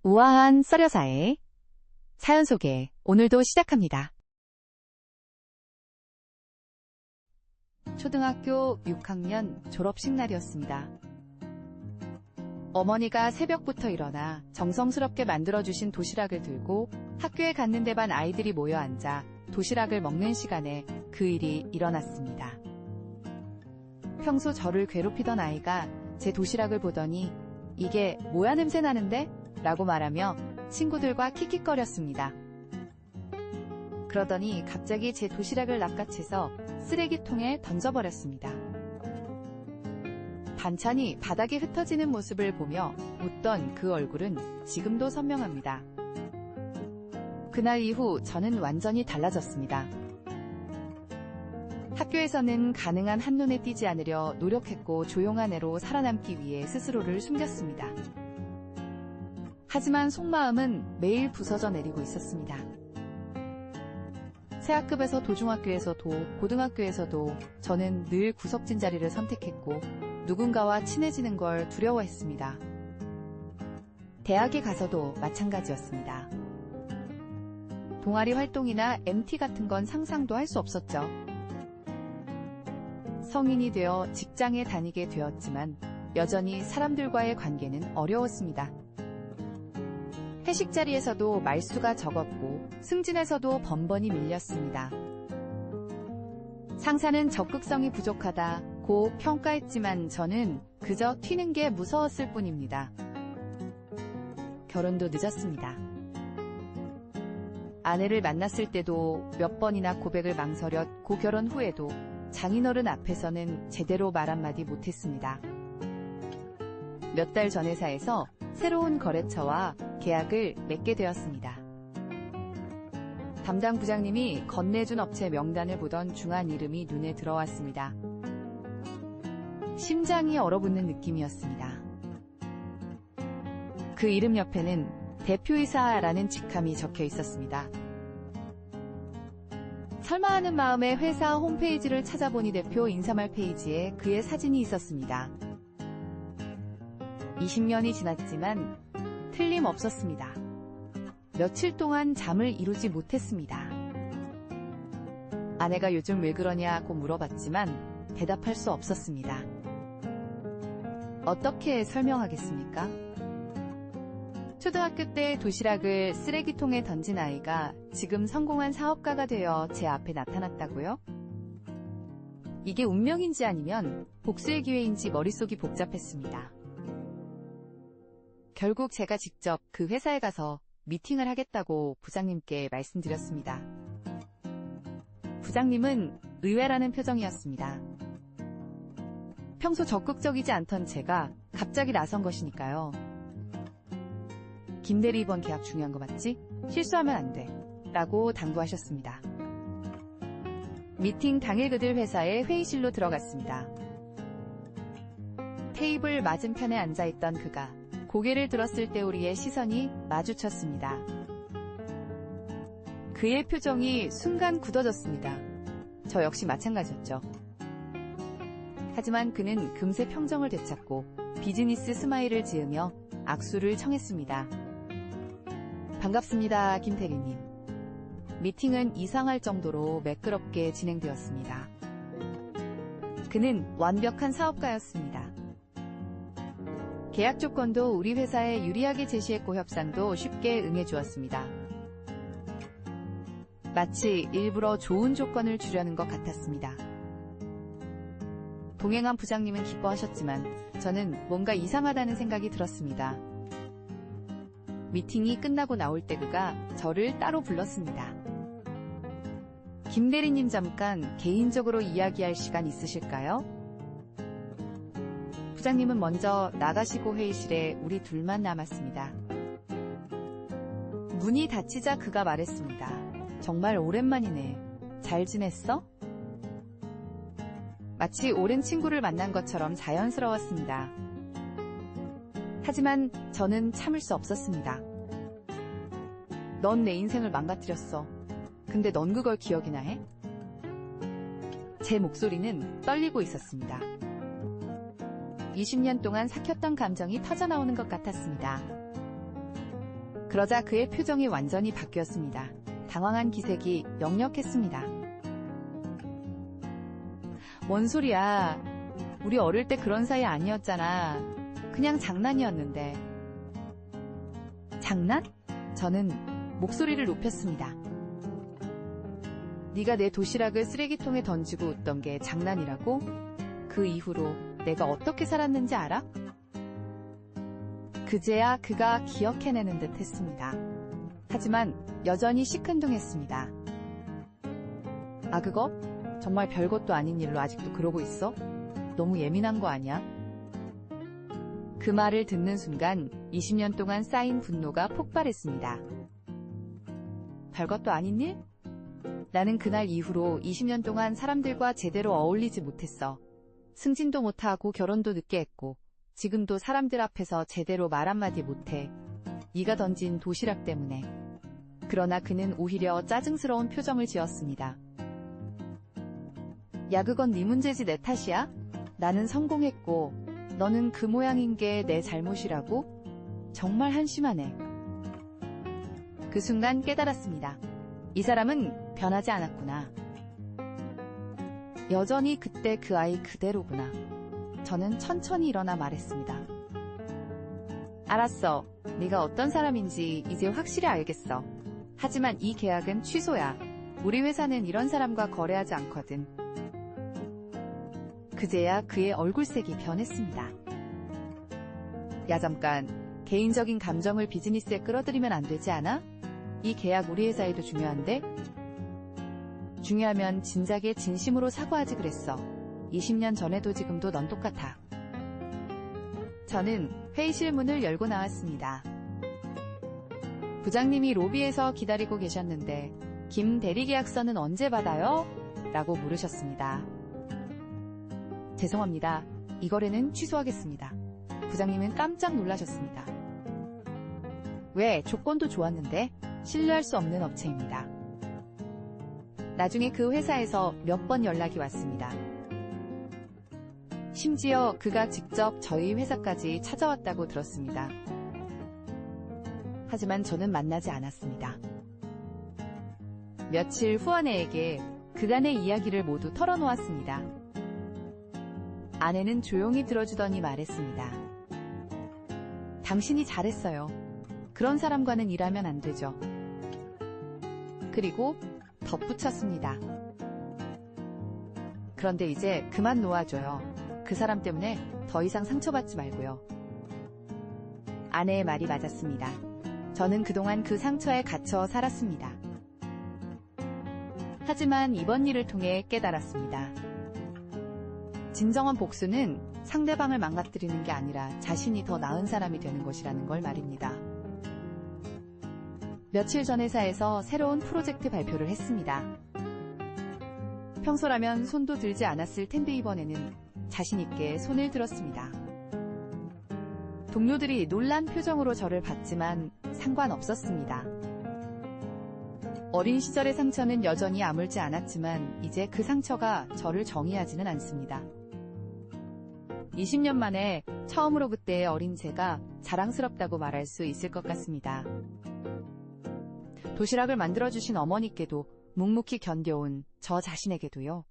우아한 썰여사의 사연 소개 오늘도 시작합니다. 초등학교 6학년 졸업식 날이었습니다. 어머니가 새벽부터 일어나 정성스럽게 만들어주신 도시락을 들고 학교에 갔는데 반 아이들이 모여 앉아 도시락을 먹는 시간에 그 일이 일어났습니다. 평소 저를 괴롭히던 아이가 제 도시락을 보더니 이게 뭐야 냄새 나는데? 라고 말하며 친구들과 킥킥거렸습니다. 그러더니 갑자기 제 도시락을 낚아채서 쓰레기통에 던져버렸습니다. 반찬이 바닥에 흩어지는 모습을 보며 웃던 그 얼굴은 지금도 선명합니다. 그날 이후 저는 완전히 달라졌습니다. 학교에서는 가능한 한눈에 띄지 않으려 노력했고 조용한 애로 살아남기 위해 스스로를 숨겼습니다. 하지만 속마음은 매일 부서져 내리고 있었습니다. 새학급에서 도중학교에서도 고등학교에서도 저는 늘 구석진 자리를 선택했고 누군가와 친해지는 걸 두려워했습니다. 대학에 가서도 마찬가지였습니다. 동아리 활동이나 MT 같은 건 상상도 할 수 없었죠. 성인이 되어 직장에 다니게 되었지만 여전히 사람들과의 관계는 어려웠습니다. 회식 자리에서도 말수가 적었고 승진에서도 번번이 밀렸습니다. 상사는 적극성이 부족하다고 평가했지만 저는 그저 튀는 게 무서웠을 뿐입니다. 결혼도 늦었습니다. 아내를 만났을 때도 몇 번이나 고백을 망설였고 결혼 후에도 장인어른 앞에서는 제대로 말 한마디 못했습니다. 몇 달 전 회사에서 새로운 거래처와 계약을 맺게 되었습니다. 담당 부장님이 건네준 업체 명단을 보던 중한 이름이 눈에 들어왔습니다. 심장이 얼어붙는 느낌이었습니다. 그 이름 옆에는 대표이사라는 직함이 적혀 있었습니다. 설마 하는 마음에 회사 홈페이지를 찾아보니 대표 인사말 페이지에 그의 사진이 있었습니다. 20년이 지났지만 틀림없었습니다. 며칠 동안 잠을 이루지 못했습니다. 아내가 요즘 왜 그러냐고 물어봤지만 대답할 수 없었습니다. 어떻게 설명하겠습니까? 초등학교 때 도시락을 쓰레기통에 던진 아이가 지금 성공한 사업가가 되어 제 앞에 나타났다고요? 이게 운명인지 아니면 복수의 기회인지 머릿속이 복잡했습니다. 결국 제가 직접 그 회사에 가서 미팅을 하겠다고 부장님께 말씀드렸습니다. 부장님은 의외라는 표정이었습니다. 평소 적극적이지 않던 제가 갑자기 나선 것이니까요. 김대리 이번 계약 중요한 거 맞지? 실수하면 안 돼. 라고 당부하셨습니다. 미팅 당일 그들 회사의 회의실로 들어갔습니다. 테이블 맞은편에 앉아있던 그가 고개를 들었을 때 우리의 시선이 마주쳤습니다. 그의 표정이 순간 굳어졌습니다. 저 역시 마찬가지였죠. 하지만 그는 금세 평정을 되찾고 비즈니스 스마일을 지으며 악수를 청했습니다. 반갑습니다, 김태리님. 미팅은 이상할 정도로 매끄럽게 진행되었습니다. 그는 완벽한 사업가였습니다. 계약 조건도 우리 회사에 유리하게 제시했고 협상도 쉽게 응해주었습니다. 마치 일부러 좋은 조건을 주려는 것 같았습니다. 동행한 부장님은 기뻐하셨지만 저는 뭔가 이상하다는 생각이 들었습니다. 미팅이 끝나고 나올 때 그가 저를 따로 불렀습니다. 김 대리님 잠깐 개인적으로 이야기할 시간 있으실까요? 부장님은 먼저 나가시고 회의실에 우리 둘만 남았습니다. 문이 닫히자 그가 말했습니다. 정말 오랜만이네. 잘 지냈어? 마치 오랜 친구를 만난 것처럼 자연스러웠습니다. 하지만 저는 참을 수 없었습니다. 넌 내 인생을 망가뜨렸어. 근데 넌 그걸 기억이나 해? 제 목소리는 떨리고 있었습니다. 20년 동안 삭혔던 감정이 터져나오는 것 같았습니다. 그러자 그의 표정이 완전히 바뀌었습니다. 당황한 기색이 역력했습니다. 뭔 소리야. 우리 어릴 때 그런 사이 아니었잖아. 그냥 장난이었는데. 장난? 저는 목소리를 높였습니다. 네가 내 도시락을 쓰레기통에 던지고 웃던 게 장난이라고? 그 이후로 내가 어떻게 살았는지 알아? 그제야 그가 기억해내는 듯 했습니다. 하지만 여전히 시큰둥했습니다. 아, 그거? 정말 별것도 아닌 일로 아직도 그러고 있어? 너무 예민한 거 아니야? 그 말을 듣는 순간 20년 동안 쌓인 분노가 폭발했습니다. 별것도 아닌 일? 나는 그날 이후로 20년 동안 사람들과 제대로 어울리지 못했어. 승진도 못하고 결혼도 늦게 했고 지금도 사람들 앞에서 제대로 말 한마디 못해. 네가 던진 도시락 때문에. 그러나 그는 오히려 짜증스러운 표정을 지었습니다. 야, 그건 네 문제지 내 탓이야? 나는 성공했고 너는 그 모양인 게 내 잘못이라고? 정말 한심하네. 그 순간 깨달았습니다. 이 사람은 변하지 않았구나. 여전히 그때 그 아이 그대로구나. 저는 천천히 일어나 말했습니다. 알았어. 네가 어떤 사람인지 이제 확실히 알겠어. 하지만 이 계약은 취소야. 우리 회사는 이런 사람과 거래하지 않거든. 그제야 그의 얼굴색이 변했습니다. 야, 잠깐. 개인적인 감정을 비즈니스에 끌어들이면 안 되지 않아? 이 계약 우리 회사에도 중요한데? 중요하면 진작에 진심으로 사과하지 그랬어. 20년 전에도 지금도 넌 똑같아. 저는 회의실 문을 열고 나왔습니다. 부장님이 로비에서 기다리고 계셨는데 김 대리계약서는 언제 받아요? 라고 물으셨습니다. 죄송합니다. 이 거래는 취소하겠습니다. 부장님은 깜짝 놀라셨습니다. 왜? 조건도 좋았는데? 신뢰할 수 없는 업체입니다. 나중에 그 회사에서 몇 번 연락이 왔습니다. 심지어 그가 직접 저희 회사까지 찾아왔다고 들었습니다. 하지만 저는 만나지 않았습니다. 며칠 후 아내에게 그간의 이야기를 모두 털어놓았습니다. 아내는 조용히 들어주더니 말했습니다. 당신이 잘했어요. 그런 사람과는 일하면 안 되죠. 그리고 덧붙였습니다. 그런데 이제 그만 놓아줘요. 그 사람 때문에 더 이상 상처받지 말고요. 아내의 말이 맞았습니다. 저는 그동안 그 상처에 갇혀 살았습니다. 하지만 이번 일을 통해 깨달았습니다. 진정한 복수는 상대방을 망가뜨리는 게 아니라 자신이 더 나은 사람이 되는 것이라는 걸 말입니다. 며칠 전 회사에서 새로운 프로젝트 발표를 했습니다. 평소라면 손도 들지 않았을 텐데 이번에는 자신있게 손을 들었습니다. 동료들이 놀란 표정으로 저를 봤지만 상관없었습니다. 어린 시절의 상처는 여전히 아물지 않았지만 이제 그 상처가 저를 정의하지는 않습니다. 20년 만에 처음으로 그때의 어린 제가 자랑스럽다고 말할 수 있을 것 같습니다. 도시락을 만들어주신 어머니께도 묵묵히 견뎌온 저 자신에게도요.